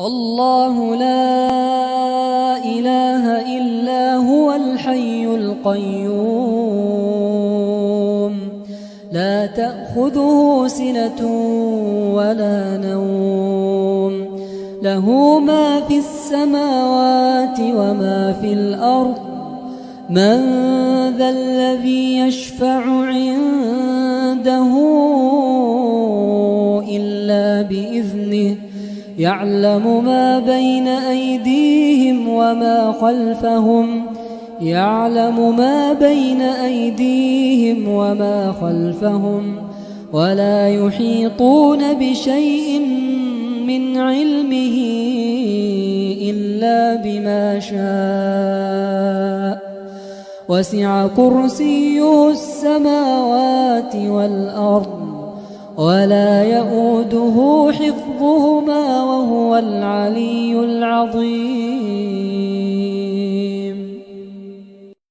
الله لا إله إلا هو الحي القيوم لا تأخذه سنة ولا نوم له ما في السماوات وما في الأرض من ذا الذي يشفع عنده إلا بإذنه يعلم ما بين أيديهم وما خلفهم ولا يحيطون بشيء من علمه إلا بما شاء وسع كرسيه السماوات والأرض ولا يؤوده حفظهما وهو العلي العظيم.